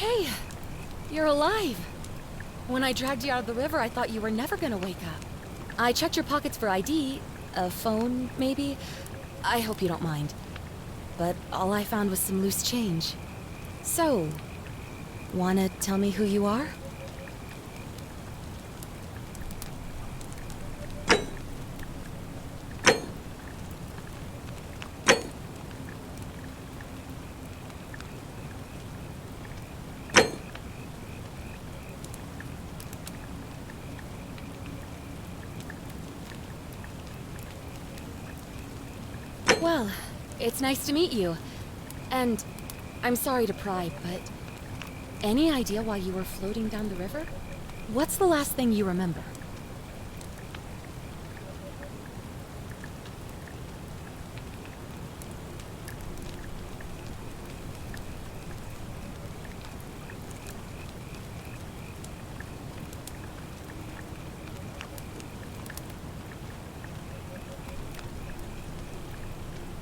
Hey, you're alive. When I dragged you out of the river, I thought you were never gonna wake up. I checked your pockets for ID, a phone, maybe. I hope you don't mind. But all I found was some loose change. So, wanna tell me who you are? Well, it's nice to meet you. And I'm sorry to pry, but any idea why you were floating down the river? What's the last thing you remember?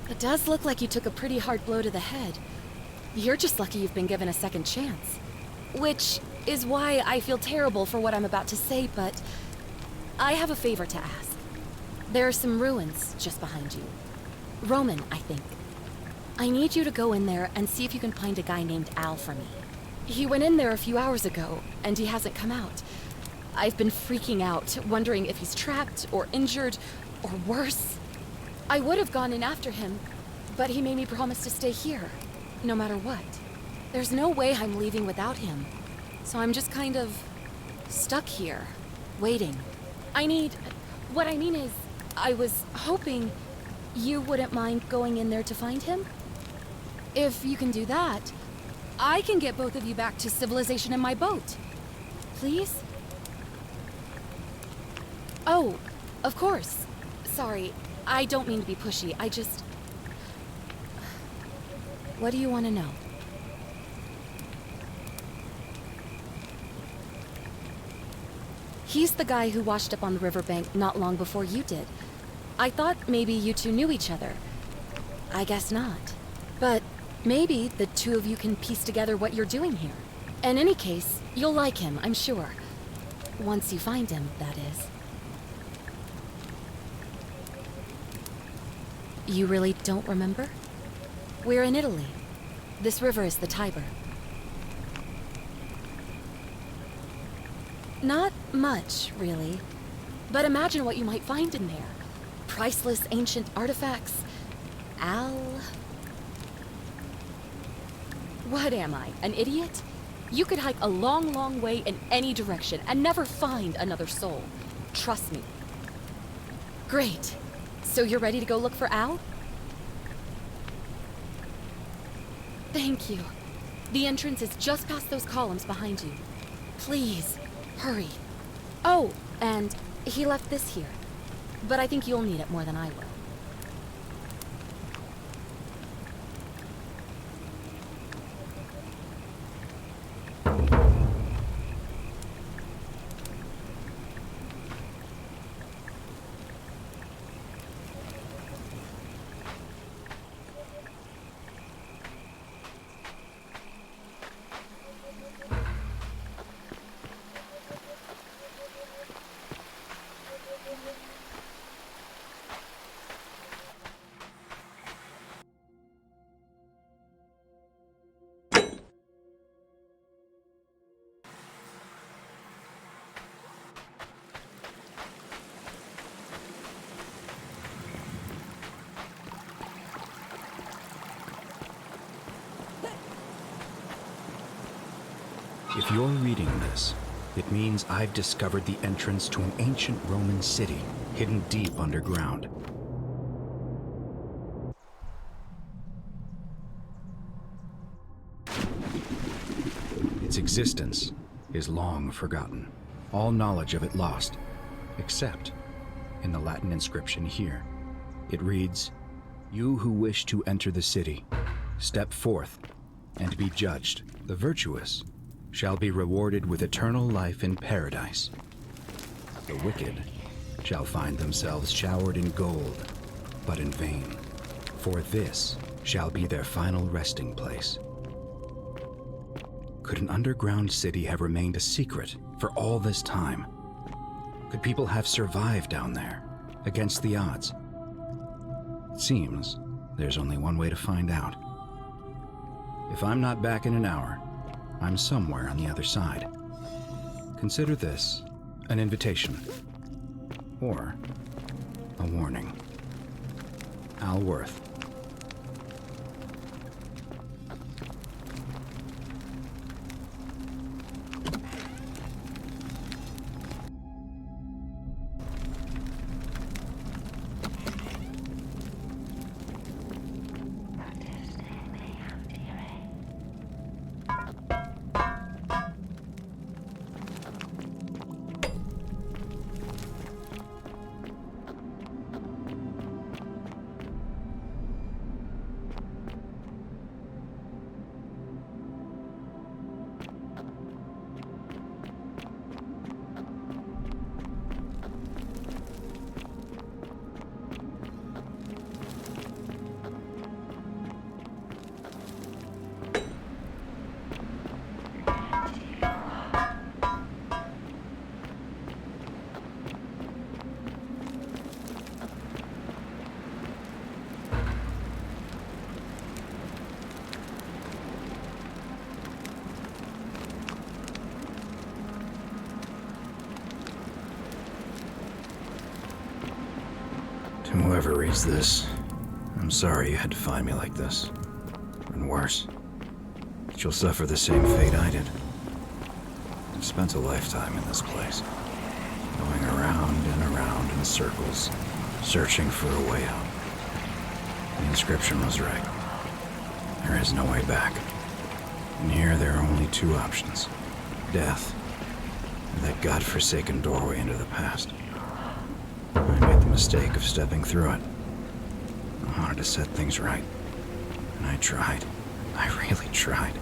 It does look like you took a pretty hard blow to the head. You're just lucky you've been given a second chance. Which is why I feel terrible for what I'm about to say, but I have a favor to ask. There are some ruins just behind you. Roman, I think. I need you to go in there and see if you can find a guy named Al for me. He went in there a few hours ago, and he hasn't come out. I've been freaking out, wondering if he's trapped or injured or worse. I would have gone in after him, but he made me promise to stay here, no matter what. There's no way I'm leaving without him, so I'm just kind of stuck here, waiting. What I mean is, I was hoping you wouldn't mind going in there to find him. If you can do that, I can get both of you back to civilization in my boat. Please? Oh, of course. Sorry. I don't mean to be pushy, What do you want to know? He's the guy who washed up on the riverbank not long before you did. I thought maybe you two knew each other. I guess not. But maybe the two of you can piece together what you're doing here. In any case, you'll like him, I'm sure. Once you find him, that is. You really don't remember? We're in Italy. This river is the Tiber. Not much, really. But imagine what you might find in there. Priceless ancient artifacts. What am I, an idiot? You could hike a long, long way in any direction and never find another soul. Trust me. Great. So you're ready to go look for Al? Thank you. The entrance is just past those columns behind you. Please, hurry. Oh, and he left this here. But I think you'll need it more than I will. If you're reading this, it means I've discovered the entrance to an ancient Roman city hidden deep underground. Its existence is long forgotten, all knowledge of it lost, except in the Latin inscription here. It reads, "You who wish to enter the city, step forth and be judged. The virtuous shall be rewarded with eternal life in paradise. The wicked shall find themselves showered in gold, but in vain, for this shall be their final resting place." Could an underground city have remained a secret for all this time? Could people have survived down there, against the odds? It seems there's only one way to find out. If I'm not back in an hour, I'm somewhere on the other side. Consider this an invitation, or a warning. Al Worth. To whoever reads this, I'm sorry you had to find me like this. And worse, that you'll suffer the same fate I did. I've spent a lifetime in this place, going around and around in circles, searching for a way out. The inscription was right. There is no way back. And here there are only two options: death, and that godforsaken doorway into the past. I made the mistake of stepping through it. I wanted to set things right. And I tried. I really tried.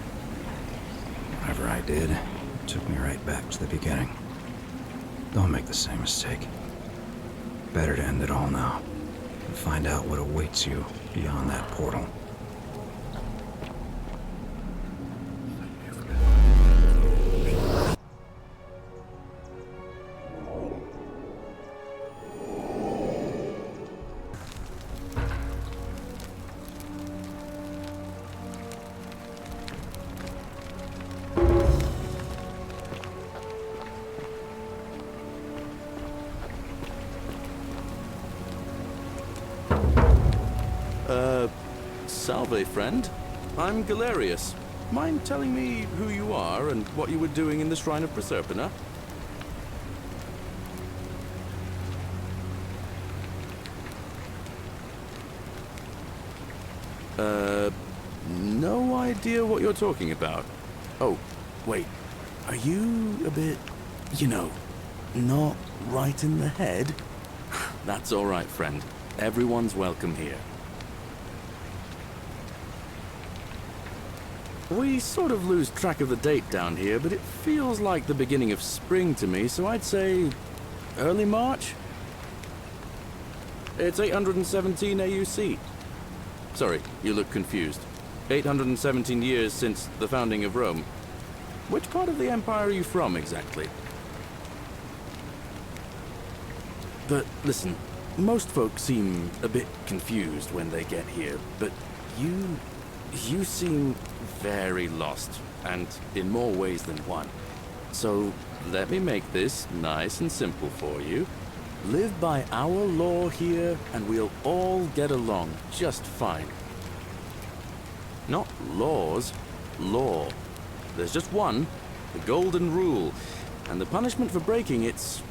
Whatever I did, it took me right back to the beginning. Don't make the same mistake. Better to end it all now and find out what awaits you beyond that portal. Salve, friend. I'm Galerius. Mind telling me who you are and what you were doing in the Shrine of Proserpina? No idea what you're talking about. Oh, wait. Are you a bit, not right in the head? That's all right, friend. Everyone's welcome here. We sort of lose track of the date down here, but it feels like the beginning of spring to me, so I'd say early March? It's 817 AUC. Sorry, you look confused. 817 years since the founding of Rome. Which part of the Empire are you from, exactly? But listen, most folks seem a bit confused when they get here, but you seem very lost, and in more ways than one. So let me make this nice and simple for you. Live by our law here, and we'll all get along just fine. Not laws, law. There's just one, the golden rule, and the punishment for breaking it's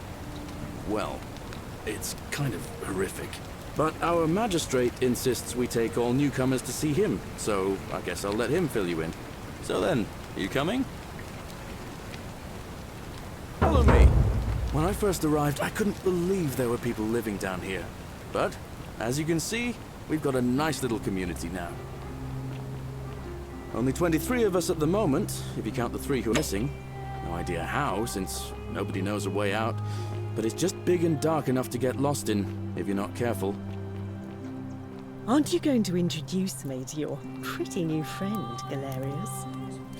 kind of horrific. But our magistrate insists we take all newcomers to see him, so I guess I'll let him fill you in. So then, you coming? Follow me. When I first arrived, I couldn't believe there were people living down here. But, as you can see, we've got a nice little community now. Only 23 of us at the moment, if you count the 3 who are missing. No idea how, since nobody knows a way out. But it's just big and dark enough to get lost in, if you're not careful. Aren't you going to introduce me to your pretty new friend, Galerius?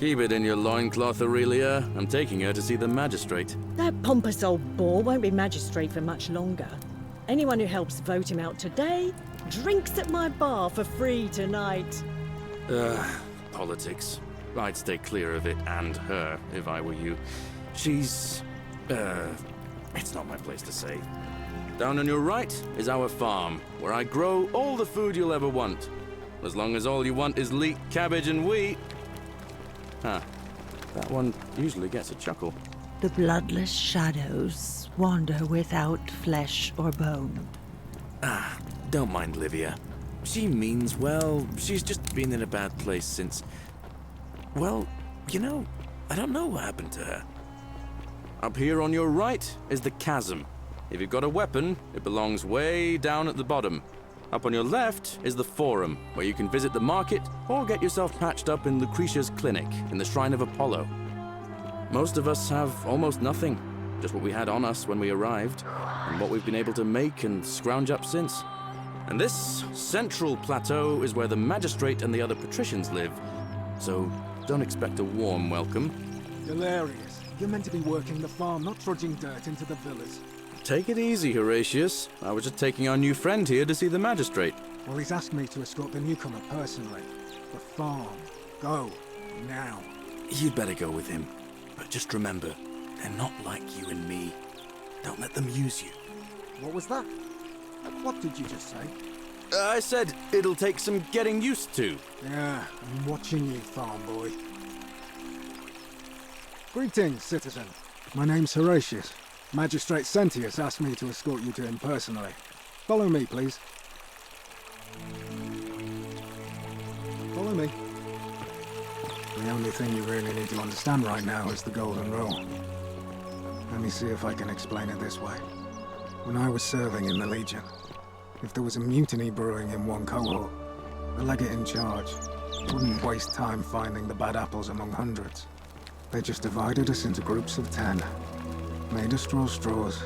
Keep it in your loincloth, Aurelia. I'm taking her to see the magistrate. That pompous old bore won't be magistrate for much longer. Anyone who helps vote him out today drinks at my bar for free tonight. Politics. I'd stay clear of it and her if I were you. She's... it's not my place to say. Down on your right is our farm, where I grow all the food you'll ever want. As long as all you want is leek, cabbage, and wheat. Huh. That one usually gets a chuckle. The bloodless shadows wander without flesh or bone. Don't mind Livia. She means well. She's just been in a bad place since... Well, you know, I don't know what happened to her. Up here on your right is the chasm. If you've got a weapon, it belongs way down at the bottom. Up on your left is the forum, where you can visit the market or get yourself patched up in Lucretia's clinic in the Shrine of Apollo. Most of us have almost nothing, just what we had on us when we arrived, and what we've been able to make and scrounge up since. And this central plateau is where the magistrate and the other patricians live, so don't expect a warm welcome. Hilarious. You're meant to be working the farm, not trudging dirt into the villas. Take it easy, Horatius. I was just taking our new friend here to see the magistrate. Well, he's asked me to escort the newcomer personally. The farm. Go. Now. You'd better go with him. But just remember, they're not like you and me. Don't let them use you. What was that? What did you just say? I said it'll take some getting used to. Yeah, I'm watching you, farm boy. Greetings, citizen. My name's Horatius. Magistrate Sentius asked me to escort you to him personally. Follow me, please. Follow me. The only thing you really need to understand right now is the Golden Rule. Let me see if I can explain it this way. When I was serving in the Legion, if there was a mutiny brewing in one cohort, the legate in charge wouldn't waste time finding the bad apples among hundreds. They just divided us into groups of 10. Made us draw straws,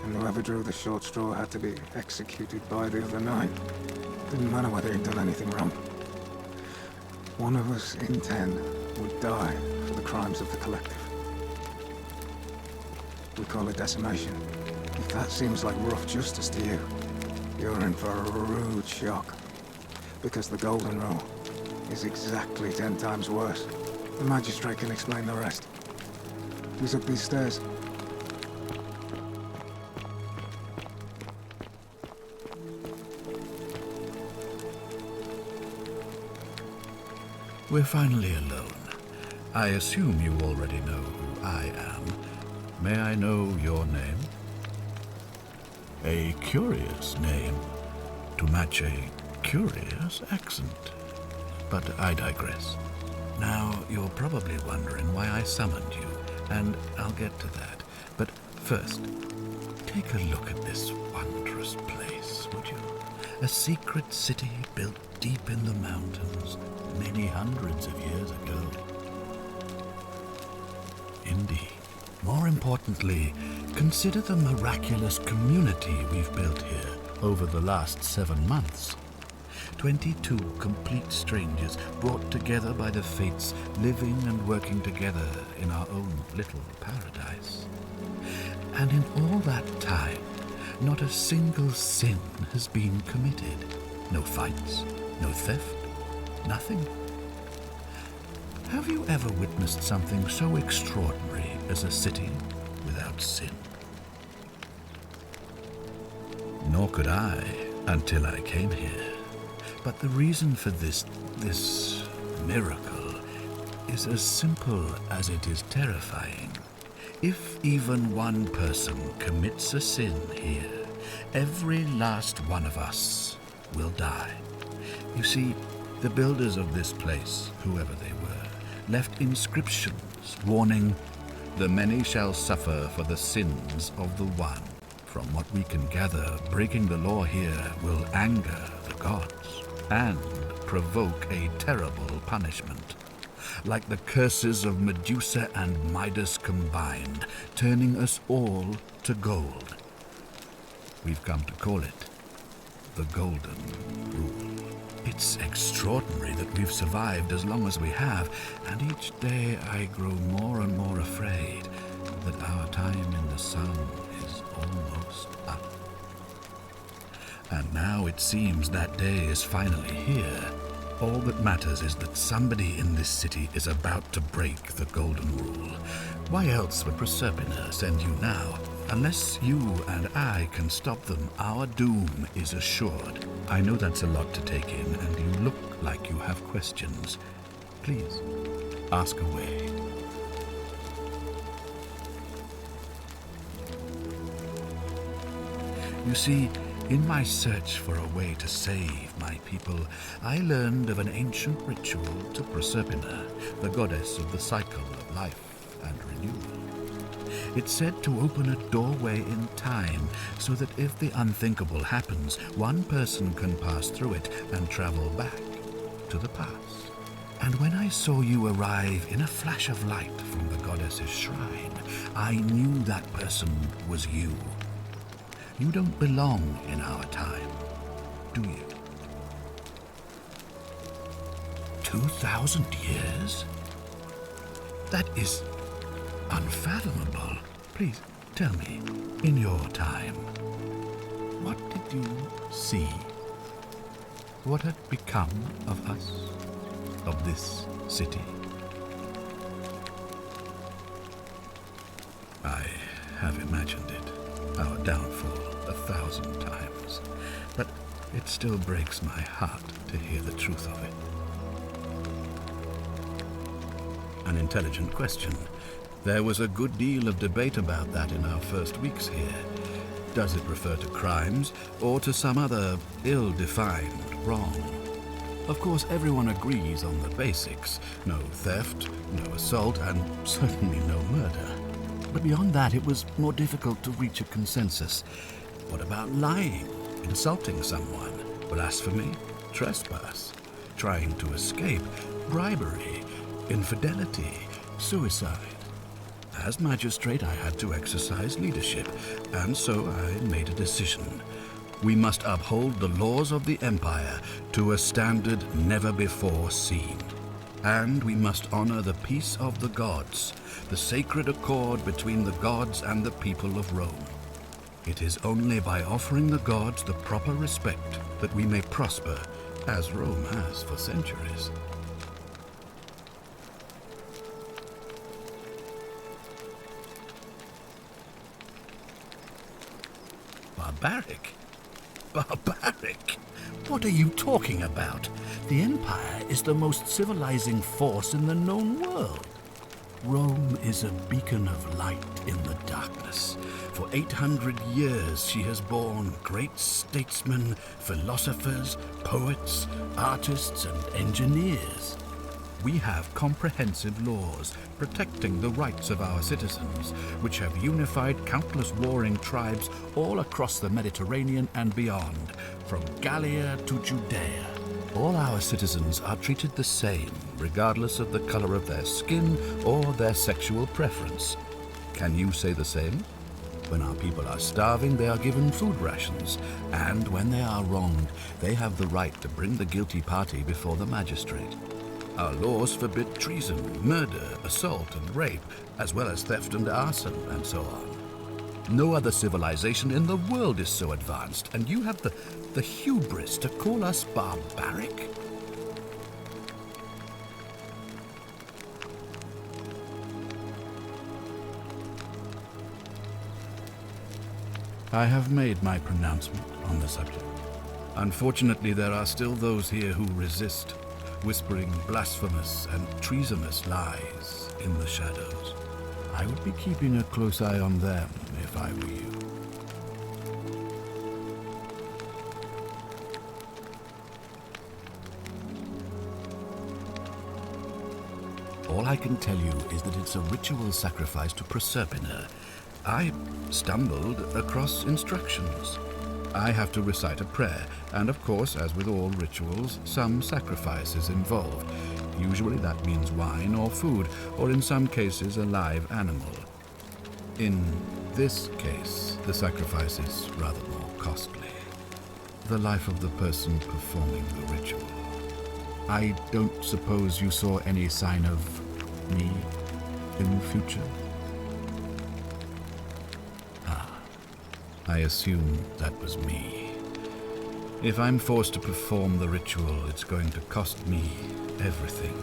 and whoever drew the short straw had to be executed by the other 9. Didn't matter whether he'd done anything wrong. One of us in 10 would die for the crimes of the collective. We call it decimation. If that seems like rough justice to you, you're in for a rude shock. Because the Golden Rule is exactly 10 times worse. The magistrate can explain the rest. He's up these stairs. We're finally alone. I assume you already know who I am. May I know your name? A curious name, to match a curious accent. But I digress. Now, you're probably wondering why I summoned you, and I'll get to that. But first, take a look at this wondrous place, would you? A secret city built deep in the mountains many hundreds of years ago. Indeed. More importantly, consider the miraculous community we've built here over the last 7 months. 22 complete strangers brought together by the fates, living and working together in our own little paradise. And in all that time, not a single sin has been committed. No fights, no theft, nothing. Have you ever witnessed something so extraordinary as a city without sin? Nor could I until I came here. But the reason for this miracle is as simple as it is terrifying. If even one person commits a sin here, every last one of us will die. You see, the builders of this place, whoever they were, left inscriptions warning, "The many shall suffer for the sins of the one." From what we can gather, breaking the law here will anger the gods and provoke a terrible punishment, like the curses of Medusa and Midas combined, turning us all to gold. We've come to call it the Golden Rule. It's extraordinary that we've survived as long as we have, and each day I grow more and more afraid that our time in the sun is almost up. And now it seems that day is finally here. All that matters is that somebody in this city is about to break the Golden Rule. Why else would Proserpina send you now? Unless you and I can stop them, our doom is assured. I know that's a lot to take in, and you look like you have questions. Please, ask away. You see, in my search for a way to save my people, I learned of an ancient ritual to Proserpina, the goddess of the cycle of life and renewal. It's said to open a doorway in time, so that if the unthinkable happens, one person can pass through it and travel back to the past. And when I saw you arrive in a flash of light from the goddess's shrine, I knew that person was you. You don't belong in our time, do you? 2,000 years? That is unfathomable. Please, tell me, in your time, what did you see? What had become of us, of this city? I have imagined it, our downfall, 1,000 times, but it still breaks my heart to hear the truth of it. An intelligent question. There was a good deal of debate about that in our first weeks here. Does it refer to crimes or to some other ill-defined wrong? Of course, everyone agrees on the basics. No theft, no assault, and certainly no murder. But beyond that, it was more difficult to reach a consensus. What about lying, insulting someone, blasphemy, trespass, trying to escape, bribery, infidelity, suicide? As magistrate, I had to exercise leadership, and so I made a decision. We must uphold the laws of the Empire to a standard never before seen. And we must honor the peace of the gods, the sacred accord between the gods and the people of Rome. It is only by offering the gods the proper respect that we may prosper, as Rome has for centuries. Barbaric? Barbaric? What are you talking about? The Empire is the most civilizing force in the known world. Rome is a beacon of light in the darkness. For 800 years she has borne great statesmen, philosophers, poets, artists, and engineers. We have comprehensive laws protecting the rights of our citizens, which have unified countless warring tribes all across the Mediterranean and beyond, from Gallia to Judea. All our citizens are treated the same, regardless of the color of their skin or their sexual preference. Can you say the same? When our people are starving, they are given food rations, and when they are wronged, they have the right to bring the guilty party before the magistrate. Our laws forbid treason, murder, assault, and rape, as well as theft and arson, and so on. No other civilization in the world is so advanced, and you have the hubris to call us barbaric? I have made my pronouncement on the subject. Unfortunately, there are still those here who resist, whispering blasphemous and treasonous lies in the shadows. I would be keeping a close eye on them if I were you. All I can tell you is that it's a ritual sacrifice to Proserpina. I stumbled across instructions. I have to recite a prayer, and of course, as with all rituals, some sacrifice is involved. Usually that means wine or food, or in some cases a live animal. In this case, the sacrifice is rather more costly. the life of the person performing the ritual. I don't suppose you saw any sign of me in the future? I assume that was me. If I'm forced to perform the ritual, it's going to cost me everything.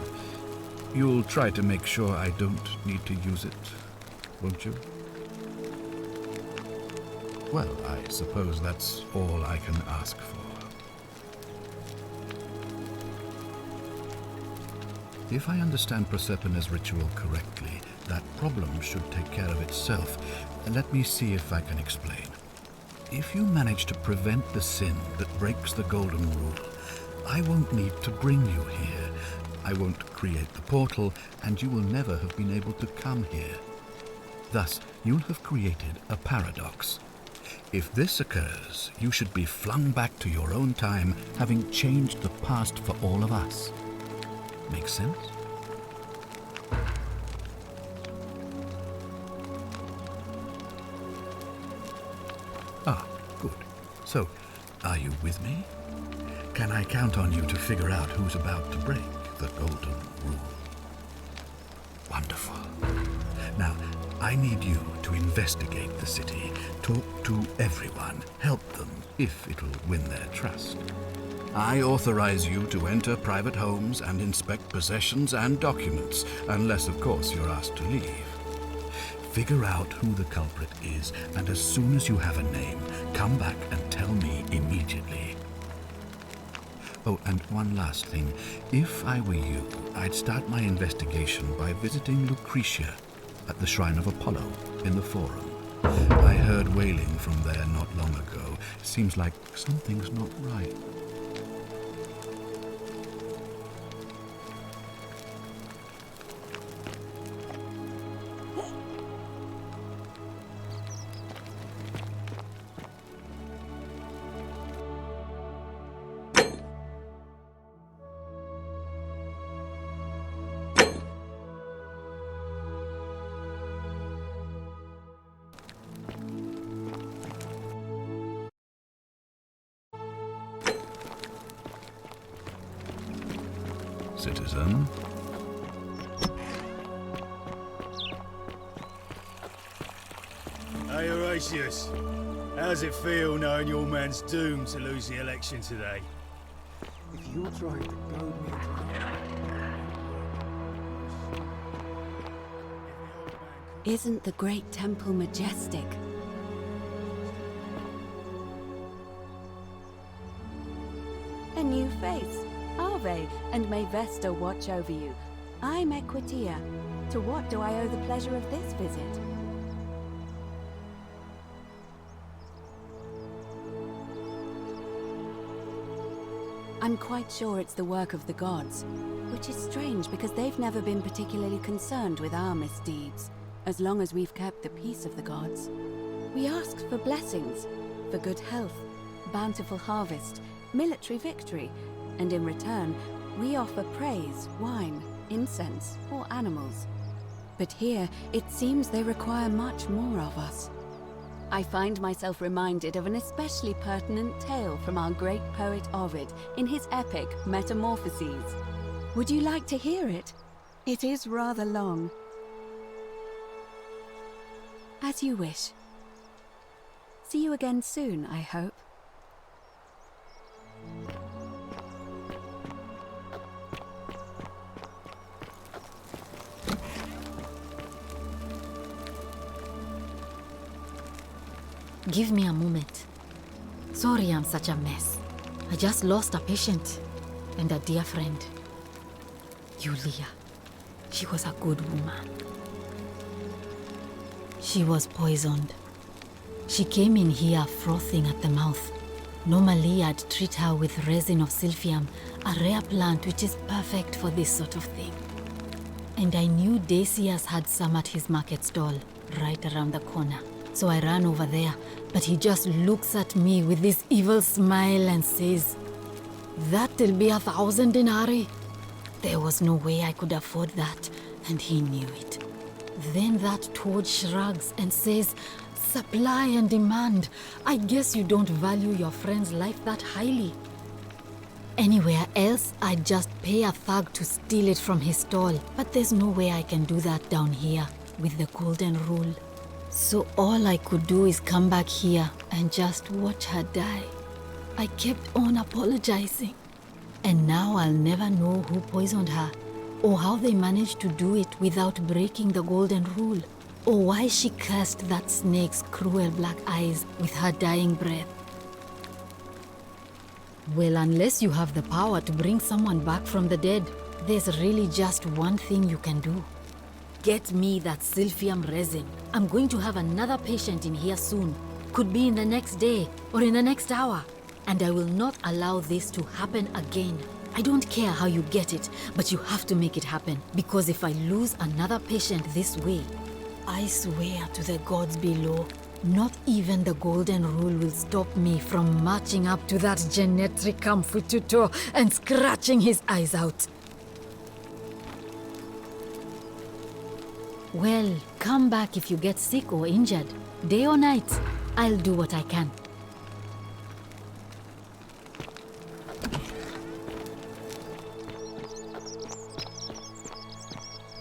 You'll try to make sure I don't need to use it, won't you? Well, I suppose that's all I can ask for. If I understand Prosperna's ritual correctly, that problem should take care of itself. Let me see if I can explain. If you manage to prevent the sin that breaks the Golden Rule, I won't need to bring you here. I won't create the portal, and you will never have been able to come here. Thus, you'll have created a paradox. If this occurs, you should be flung back to your own time, having changed the past for all of us. Make sense? Ah, good. So, are you with me? Can I count on you to figure out who's about to break the Golden Rule? Wonderful. Now, I need you to investigate the city, talk to everyone, help them if it'll win their trust. I authorize you to enter private homes and inspect possessions and documents, unless, of course, you're asked to leave. Figure out who the culprit is, and as soon as you have a name, come back and tell me immediately. Oh, and one last thing. If I were you, I'd start my investigation by visiting Lucretia at the Shrine of Apollo in the Forum. I heard wailing from there not long ago. Seems like something's not right. Citizen. Hey, Horatius. How's it feel knowing your man's doomed to lose the election today? If you're trying to goad me into... Isn't the great temple majestic? A new face. Ave, and may Vesta watch over you. I'm Equitia. To what do I owe the pleasure of this visit? I'm quite sure it's the work of the gods, which is strange because they've never been particularly concerned with our misdeeds, as long as we've kept the peace of the gods. We ask for blessings, for good health, bountiful harvest, military victory, and in return, we offer praise, wine, incense, or animals. But here, it seems they require much more of us. I find myself reminded of an especially pertinent tale from our great poet Ovid in his epic Metamorphoses. Would you like to hear it? It is rather long. As you wish. See you again soon, I hope. Give me a moment. Sorry I'm such a mess. I just lost a patient and a dear friend. Yulia. She was a good woman. She was poisoned. She came in here frothing at the mouth. Normally I'd treat her with resin of silphium, a rare plant which is perfect for this sort of thing. And I knew Decius had some at his market stall, right around the corner. So I ran over there, but he just looks at me with this evil smile and says, "That'll be 1,000 denarii." There was no way I could afford that, and he knew it. Then that toad shrugs and says, supply and demand. I guess you don't value your friend's life that highly. Anywhere else, I'd just pay a thug to steal it from his stall. But there's no way I can do that down here with the golden rule. So all I could do is come back here and just watch her die. I kept on apologizing. And now I'll never know who poisoned her, or how they managed to do it without breaking the golden rule, or why she cursed that snake's cruel black eyes with her dying breath. Well, unless you have the power to bring someone back from the dead, there's really just one thing you can do. Get me that silphium resin. I'm going to have another patient in here soon. Could be in the next day or in the next hour. And I will not allow this to happen again. I don't care how you get it, but you have to make it happen. Because if I lose another patient this way, I swear to the gods below, not even the golden rule will stop me from marching up to that genetic Confronting and scratching his eyes out. Well, come back if you get sick or injured. Day or night, I'll do what I can.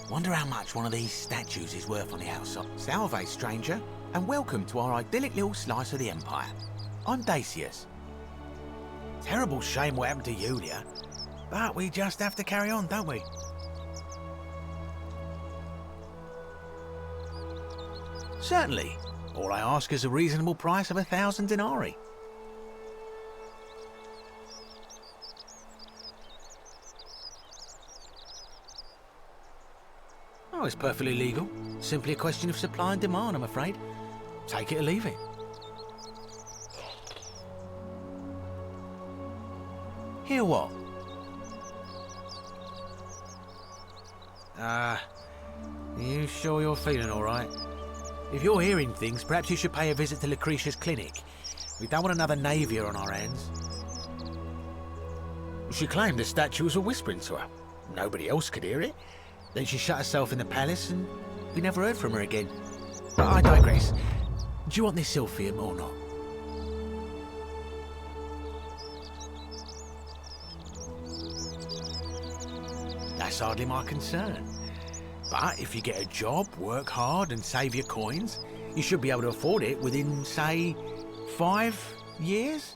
Wonder how much one of these statues is worth on the outside. Salve, stranger, and welcome to our idyllic little slice of the Empire. I'm Dacius. Terrible shame what happened to Yulia, but we just have to carry on, don't we? Certainly. All I ask is a reasonable price of 1,000 denarii. Oh, it's perfectly legal. Simply a question of supply and demand, I'm afraid. Take it or leave it. Hear what? You sure you're feeling all right? If you're hearing things, perhaps you should pay a visit to Lucretia's clinic. We don't want another Navia on our hands. She claimed the statues were whispering to her. Nobody else could hear it. Then she shut herself in the palace and we never heard from her again. But I digress. Do you want this silphium or not? That's hardly my concern. But if you get a job, work hard and save your coins, you should be able to afford it within, say, 5 years?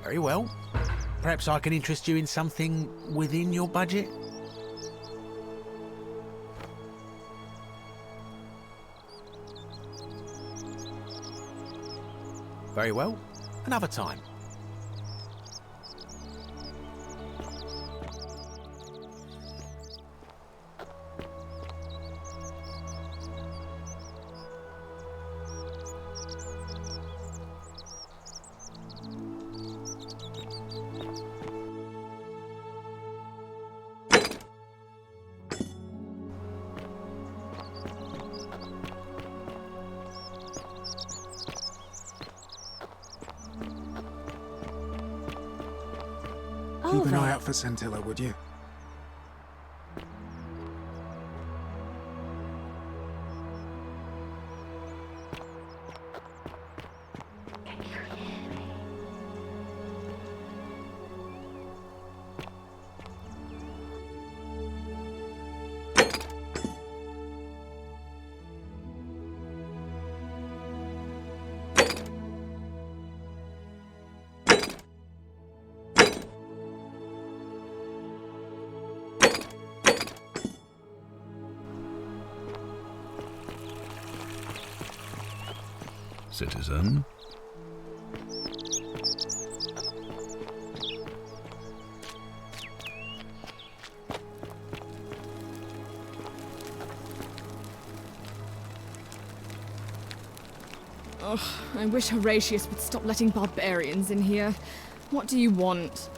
Very well. Perhaps I can interest you in something within your budget? Very well. Another time. Keep an eye out for Scintilla, would you? Citizen. Ugh, I wish Horatius would stop letting barbarians in here. What do you want?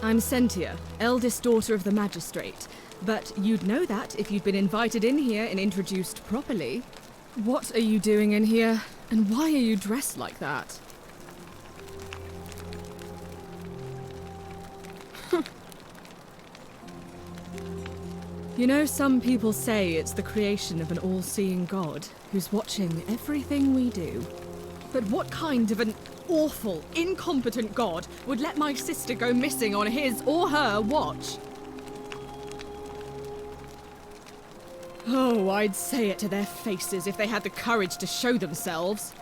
I'm Sentia, eldest daughter of the magistrate. But you'd know that if you'd been invited in here and introduced properly. What are you doing in here? And why are you dressed like that? You know, some people say it's the creation of an all-seeing God who's watching everything we do. But what kind of an awful, incompetent God would let my sister go missing on his or her watch? Oh, I'd say it to their faces if they had the courage to show themselves.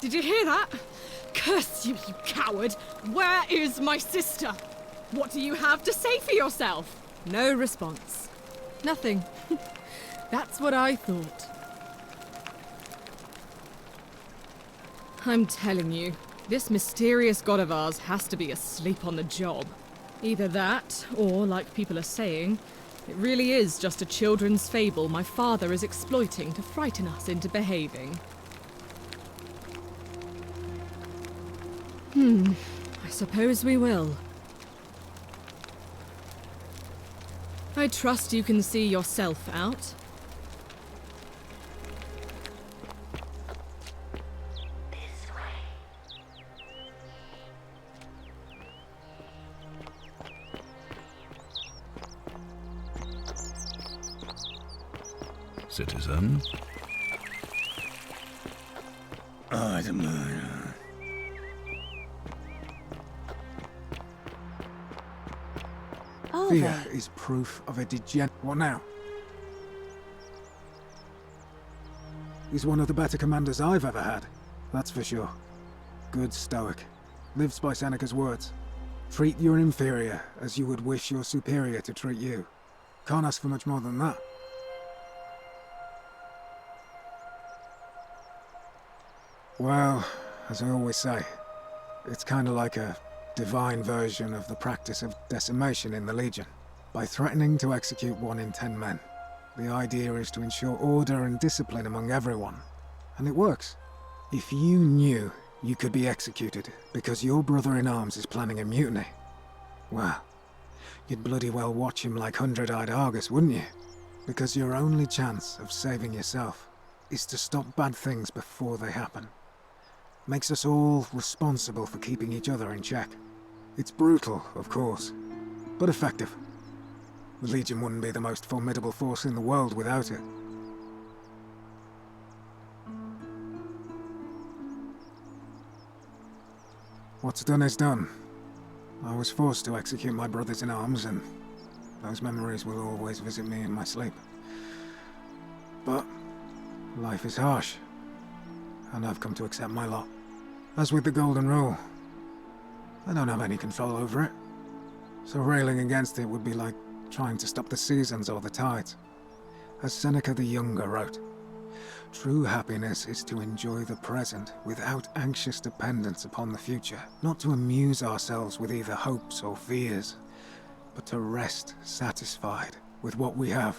Did you hear that? Curse you, you coward! Where is my sister? What do you have to say for yourself? No response. Nothing. That's what I thought. I'm telling you, this mysterious god of ours has to be asleep on the job. Either that, or, like people are saying, it really is just a children's fable my father is exploiting to frighten us into behaving. I suppose we will. I trust you can see yourself out. This way. Citizen. Fear is proof of a degenerate. What now? He's one of the better commanders I've ever had, that's for sure. Good stoic. Lives by Seneca's words. Treat your inferior as you would wish your superior to treat you. Can't ask for much more than that. Well, as I always say, it's kind of like a divine version of the practice of decimation in the Legion. By threatening to execute 1 in 10 men, the idea is to ensure order and discipline among everyone. And it works. If you knew you could be executed because your brother-in-arms is planning a mutiny, well, you'd bloody well watch him like 100-eyed Argus, wouldn't you? Because your only chance of saving yourself is to stop bad things before they happen. Makes us all responsible for keeping each other in check. It's brutal, of course, but effective. The Legion wouldn't be the most formidable force in the world without it. What's done is done. I was forced to execute my brothers-in-arms, and those memories will always visit me in my sleep. But life is harsh, and I've come to accept my lot. As with the Golden Rule, I don't have any control over it, so railing against it would be like trying to stop the seasons or the tides. As Seneca the Younger wrote, true happiness is to enjoy the present without anxious dependence upon the future, not to amuse ourselves with either hopes or fears, but to rest satisfied with what we have,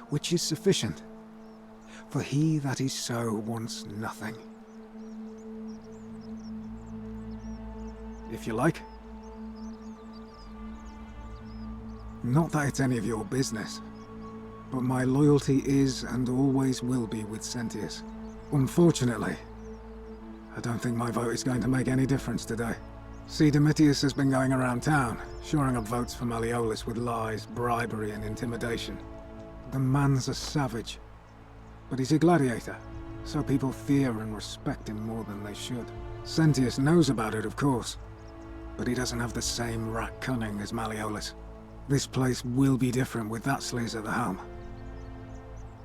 which is sufficient. For he that is so wants nothing. If you like. Not that it's any of your business, but my loyalty is and always will be with Sentius. Unfortunately, I don't think my vote is going to make any difference today. See, Domitius has been going around town, shoring up votes for Malleolus with lies, bribery, and intimidation. The man's a savage, but he's a gladiator, so people fear and respect him more than they should. Sentius knows about it, of course, but he doesn't have the same rat cunning as Malleolus. This place will be different with that sleaze at the helm.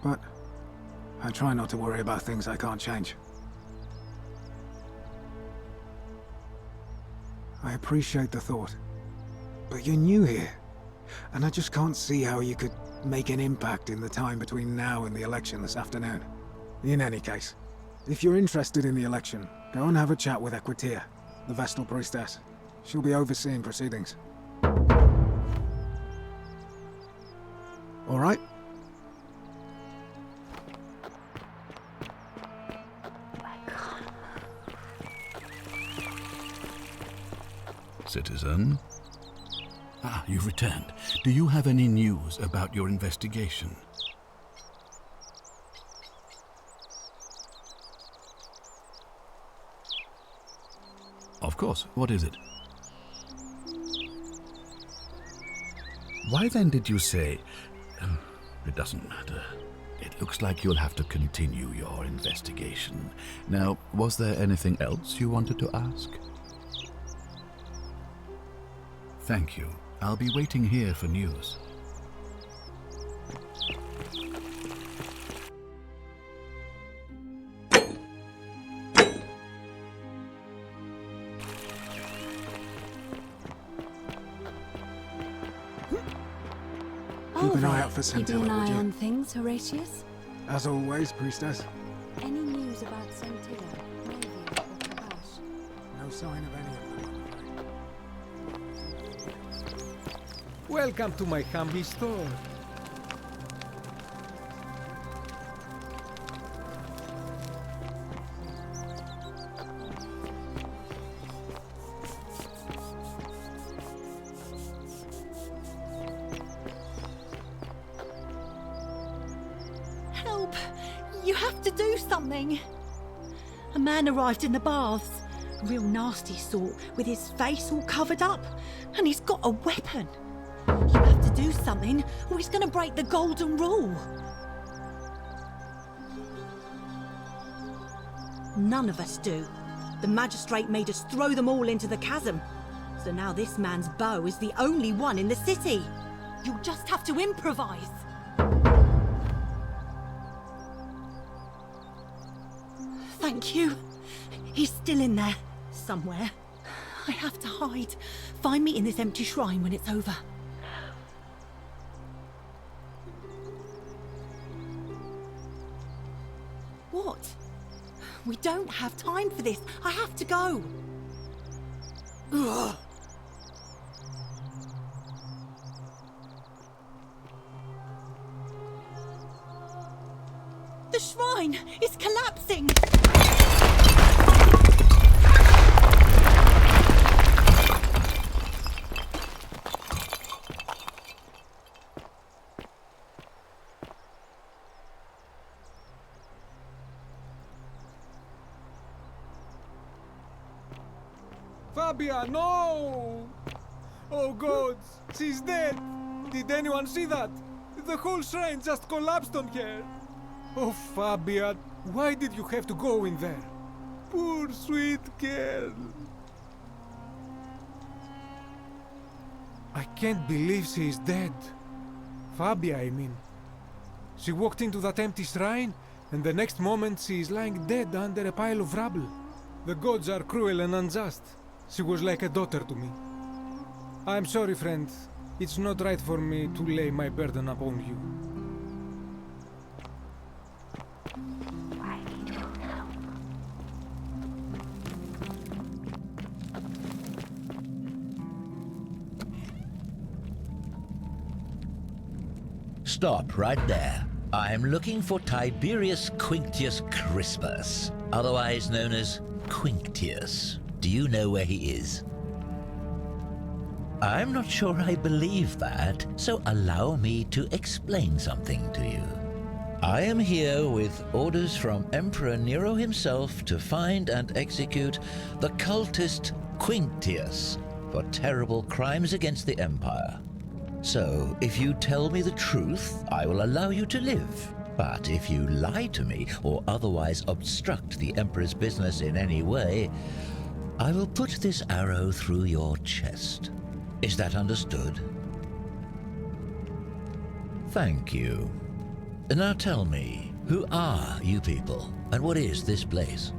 But I try not to worry about things I can't change. I appreciate the thought, but you're new here, and I just can't see how you could make an impact in the time between now and the election this afternoon. In any case, if you're interested in the election, go and have a chat with Equitia, the Vestal Priestess. She'll be overseeing proceedings. All right? Citizen? Ah, you've returned. Do you have any news about your investigation? Of course. What is it? Why then did you say... it doesn't matter. It looks like you'll have to continue your investigation. Now, was there anything else you wanted to ask? Thank you. I'll be waiting here for news. Keep an eye out for Keeping Scintilla, an eye would you? on things, Horatius? As always, priestess. Any news about Scintilla, Navy, or Kabash? No sign of any of them, I'm afraid. Welcome to my humble store. Help! You have to do something! A man arrived in the baths. A real nasty sort, with his face all covered up. And he's got a weapon. You have to do something, or he's gonna break the golden rule. None of us do. The magistrate made us throw them all into the chasm. So now this man's bow is the only one in the city. You'll just have to improvise. Thank you. He's still in there, somewhere. I have to hide. Find me in this empty shrine when it's over. What? We don't have time for this. I have to go. Ugh. The shrine is collapsing! Fabia, no! Oh gods, she's dead! Did anyone see that? The whole shrine just collapsed on her! Oh, Fabia, why did you have to go in there? Poor sweet girl. I can't believe she is dead. Fabia, I mean. She walked into that empty shrine, and the next moment she is lying dead under a pile of rubble. The gods are cruel and unjust. She was like a daughter to me. I'm sorry, friend. It's not right for me to lay my burden upon you. Stop right there. I'm looking for Tiberius Quinctius Crispus, otherwise known as Quinctius. Do you know where he is? I'm not sure I believe that, so allow me to explain something to you. I am here with orders from Emperor Nero himself to find and execute the cultist Quinctius for terrible crimes against the Empire. So, if you tell me the truth, I will allow you to live. But if you lie to me or otherwise obstruct the Emperor's business in any way, I will put this arrow through your chest. Is that understood? Thank you. Now tell me, who are you people, and what is this place?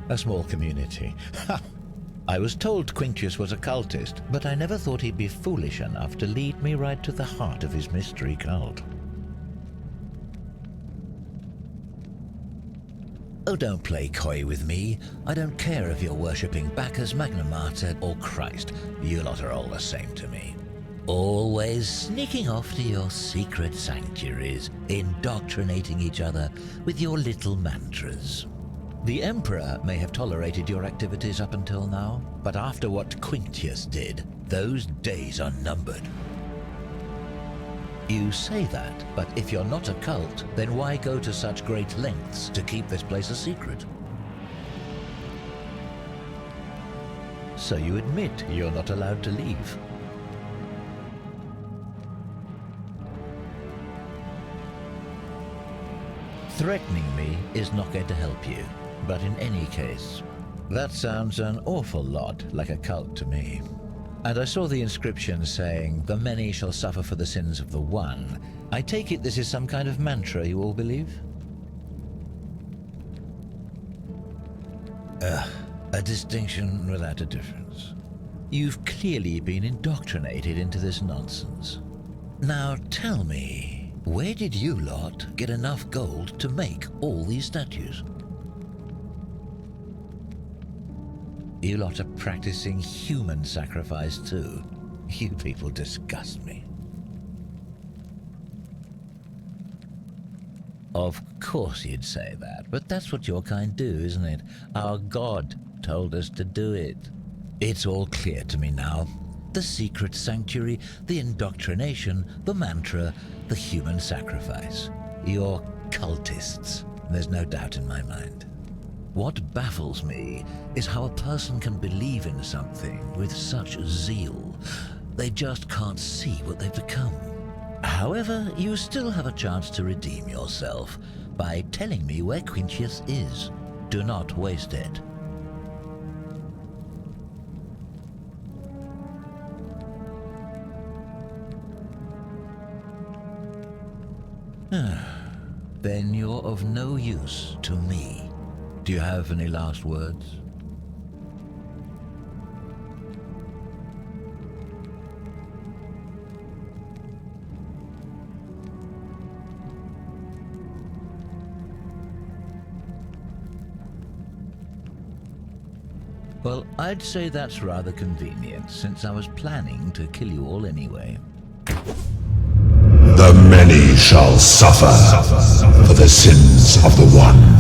A small community. Ha! I was told Quinctius was a cultist, but I never thought he'd be foolish enough to lead me right to the heart of his mystery cult. Oh, don't play coy with me. I don't care if you're worshipping Bacchus, Magna Mater, or Christ. You lot are all the same to me. Always sneaking off to your secret sanctuaries, indoctrinating each other with your little mantras. The Emperor may have tolerated your activities up until now, but after what Quinctius did, those days are numbered. You say that, but if you're not a cult, then why go to such great lengths to keep this place a secret? So you admit you're not allowed to leave. Threatening me is not going to help you, but in any case, that sounds an awful lot like a cult to me. And I saw the inscription saying, "The many shall suffer for the sins of the one." I take it this is some kind of mantra you all believe? A distinction without a difference. You've clearly been indoctrinated into this nonsense. Now tell me, where did you lot get enough gold to make all these statues? You lot are practicing human sacrifice too. You people disgust me. Of course you'd say that, but that's what your kind do, isn't it? Our God told us to do it. It's all clear to me now. The secret sanctuary, the indoctrination, the mantra, the human sacrifice. You're cultists. There's no doubt in my mind. What baffles me is how a person can believe in something with such zeal. They just can't see what they've become. However, you still have a chance to redeem yourself by telling me where Quintius is. Do not waste it. Then you're of no use to me. Do you have any last words? Well, I'd say that's rather convenient, since I was planning to kill you all anyway. The many shall suffer for the sins of the one.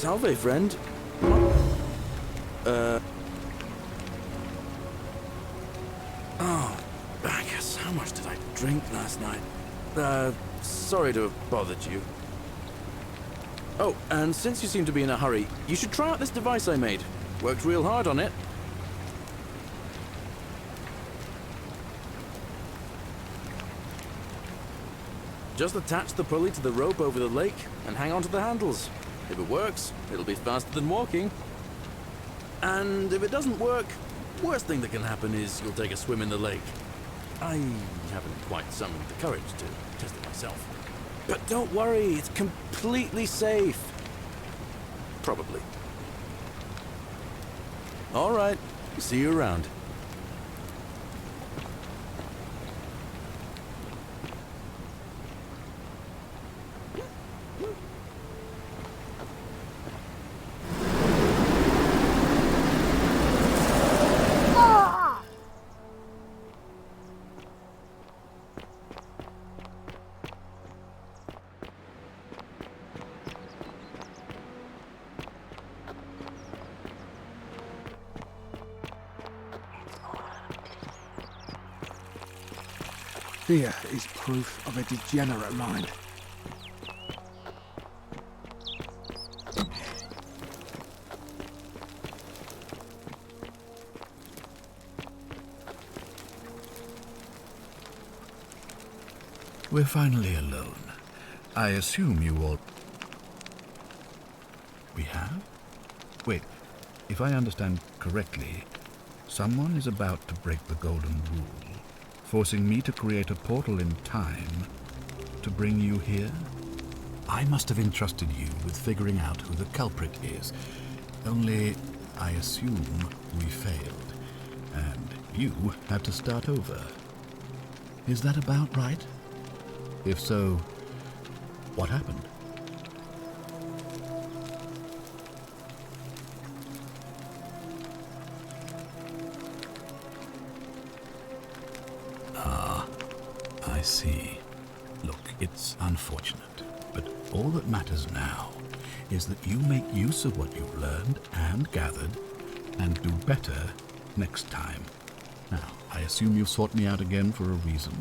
Salve, friend. Oh, Bacchus, how much did I drink last night? Sorry to have bothered you. Oh, and since you seem to be in a hurry, you should try out this device I made. Worked real hard on it. Just attach the pulley to the rope over the lake and hang on to the handles. If it works, it'll be faster than walking. And if it doesn't work, worst thing that can happen is you'll take a swim in the lake. I haven't quite summoned the courage to test it myself. But don't worry, it's completely safe. Probably. All right, see you around. Fear is proof of a degenerate mind. We're finally alone. I assume you all... We have? Wait, if I understand correctly, Someone is about to break the Golden Rule, forcing me to create a portal in time to bring you here. I must have entrusted you with figuring out who the culprit is. Only, I assume we failed, and you have to start over. Is that about right? If so, what happened? I see. Look, it's unfortunate, but all that matters now is that you make use of what you've learned and gathered and do better next time. Now, I assume you've sought me out again for a reason.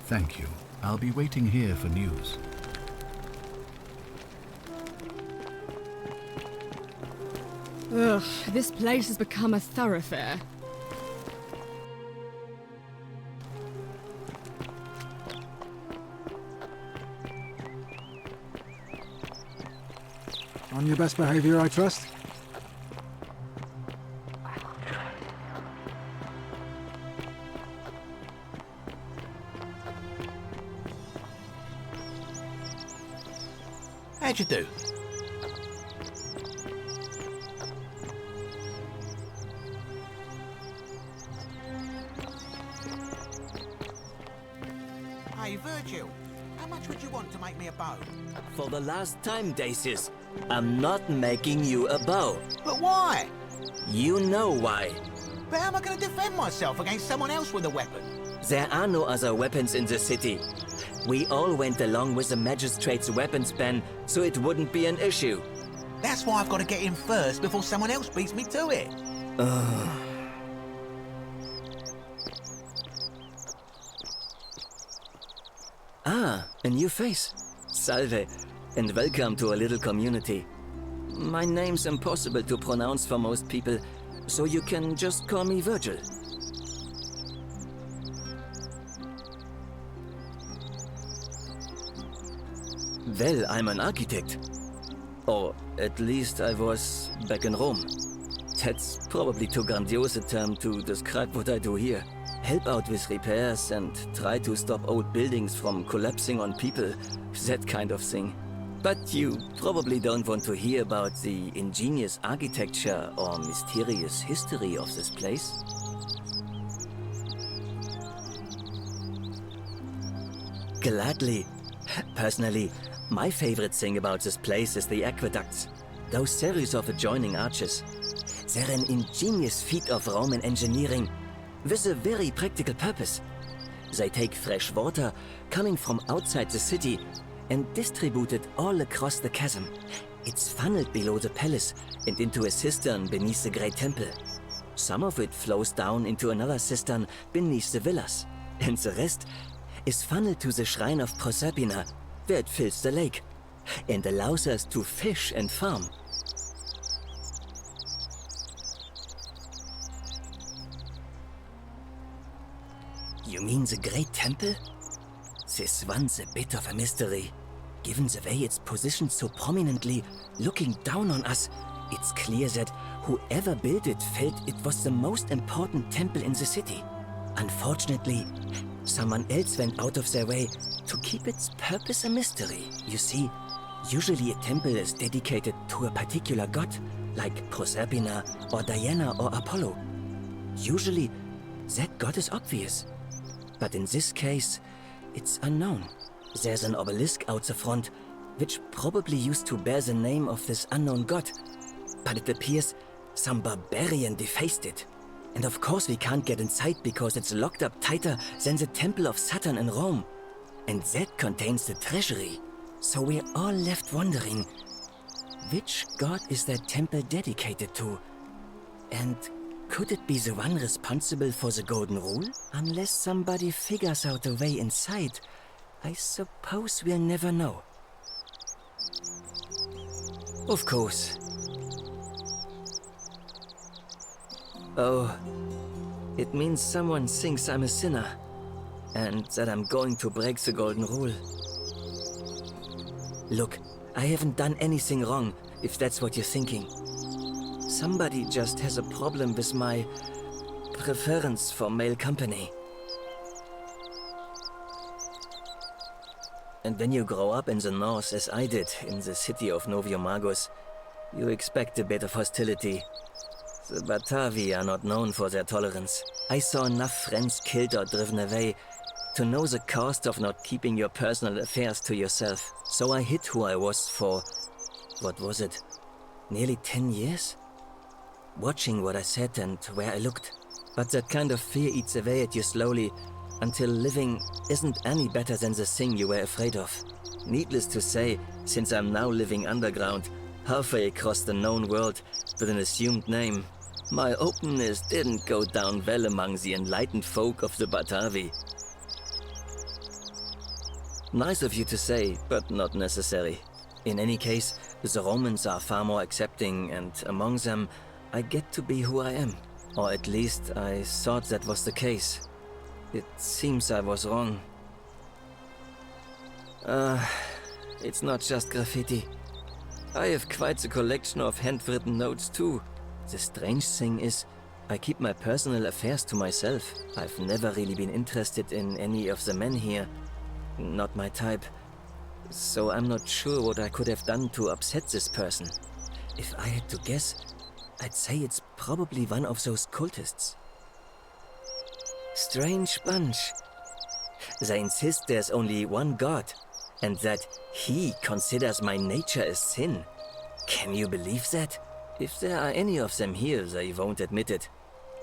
Thank you. I'll be waiting here for news. Ugh, this place has become a thoroughfare. On your best behavior, I trust? How'd you do? Hey, Virgil, how much would you want to make me a bow? For the last time, Dacius, I'm not making you a bow. But why? You know why. But how am I going to defend myself against someone else with a weapon? There are no other weapons in the city. We all went along with the magistrate's weapons ban, so it wouldn't be an issue. That's why I've got to get in first before someone else beats me to it. Ah, a new face. Salve, and welcome to a little community. My name's impossible to pronounce for most people, so you can just call me Virgil. Well, I'm an architect. Or at least I was back in Rome. That's probably too grandiose a term to describe what I do here. Help out with repairs and try to stop old buildings from collapsing on people, that kind of thing. But you probably don't want to hear about the ingenious architecture or mysterious history of this place. Gladly. Personally, my favorite thing about this place is the aqueducts. Those series of adjoining arches. They're an ingenious feat of Roman engineering with a very practical purpose. They take fresh water coming from outside the city and distribute it all across the chasm. It's funneled below the palace and into a cistern beneath the great temple. Some of it flows down into another cistern beneath the villas, and the rest is funneled to the shrine of Proserpina, where it fills the lake, and allows us to fish and farm. You mean the Great Temple? This one's a bit of a mystery. Given the way it's positioned so prominently, looking down on us, it's clear that whoever built it felt it was the most important temple in the city. Unfortunately, someone else went out of their way to keep its purpose a mystery. You see, usually a temple is dedicated to a particular god, like Proserpina or Diana or Apollo. Usually, that god is obvious. But in this case, it's unknown. There's an obelisk out the front, which probably used to bear the name of this unknown god. But it appears some barbarian defaced it. And of course we can't get inside because it's locked up tighter than the Temple of Saturn in Rome. And that contains the treasury. So we're all left wondering, which god is that temple dedicated to? And could it be the one responsible for the Golden Rule? Unless somebody figures out a way inside, I suppose we'll never know. Of course. Oh, it means someone thinks I'm a sinner, and that I'm going to break the Golden Rule. Look, I haven't done anything wrong, if that's what you're thinking. Somebody just has a problem with my preference for male company. And when you grow up in the north, as I did, in the city of Noviomagus, you expect a bit of hostility. The Batavi are not known for their tolerance. I saw enough friends killed or driven away to know the cost of not keeping your personal affairs to yourself. So I hid who I was for, what was it, nearly 10 years? Watching what I said and where I looked. But that kind of fear eats away at you slowly, until living isn't any better than the thing you were afraid of. Needless to say, since I'm now living underground, halfway across the known world with an assumed name, my openness didn't go down well among the enlightened folk of the Batavi. Nice of you to say, but not necessary. In any case, the Romans are far more accepting, and among them, I get to be who I am. Or at least I thought that was the case. It seems I was wrong. It's not just graffiti. I have quite the collection of handwritten notes too. The strange thing is, I keep my personal affairs to myself. I've never really been interested in any of the men here. Not my type. So I'm not sure what I could have done to upset this person. If I had to guess, I'd say it's probably one of those cultists. Strange bunch. They insist there's only one god, and that he considers my nature a sin. Can you believe that? If there are any of them here, they won't admit it.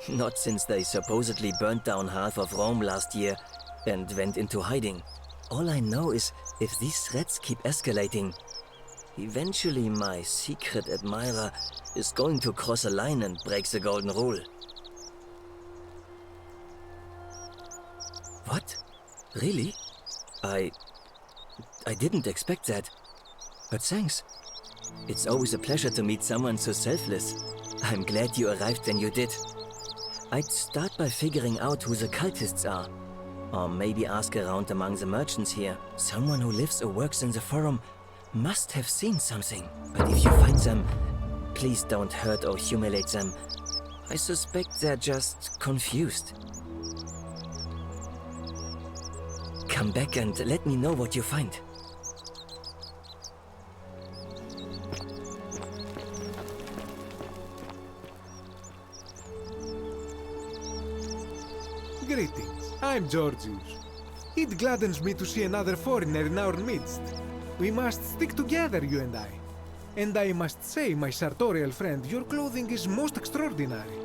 Not since they supposedly burnt down half of Rome last year and went into hiding. All I know is, if these threats keep escalating, eventually my secret admirer is going to cross a line and break the golden rule. What? Really? I didn't expect that. But thanks. It's always a pleasure to meet someone so selfless. I'm glad you arrived when you did. I'd start by figuring out who the cultists are. Or maybe ask around among the merchants here. Someone who lives or works in the forum must have seen something. But if you find them, please don't hurt or humiliate them. I suspect they're just confused. Come back and let me know what you find. Greetings, I'm Georgius. It gladdens me to see another foreigner in our midst. We must stick together, you and I. And I must say, my sartorial friend, your clothing is most extraordinary.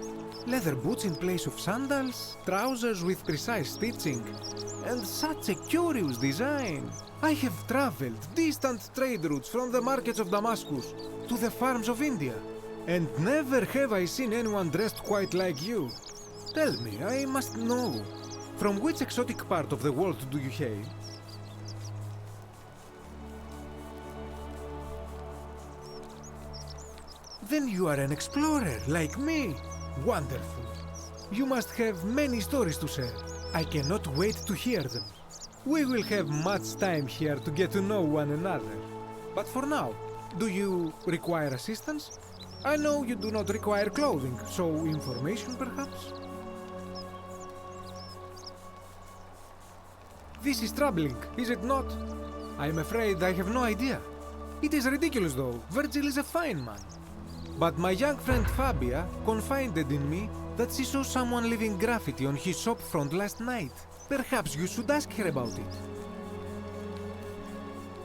Leather boots in place of sandals, trousers with precise stitching, and such a curious design. I have traveled distant trade routes from the markets of Damascus to the farms of India, and never have I seen anyone dressed quite like you. Tell me, I must know, from which exotic part of the world do you hail? Then you are an explorer, like me. Wonderful. You must have many stories to share. I cannot wait to hear them. We will have much time here to get to know one another. But for now, do you require assistance? I know you do not require clothing, so information perhaps? This is troubling, is it not? I am afraid I have no idea. It is ridiculous though, Virgil is a fine man. But my young friend Fabia confided in me that she saw someone leaving graffiti on his shop front last night. Perhaps you should ask her about it.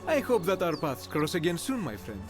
I hope that our paths cross again soon, my friend.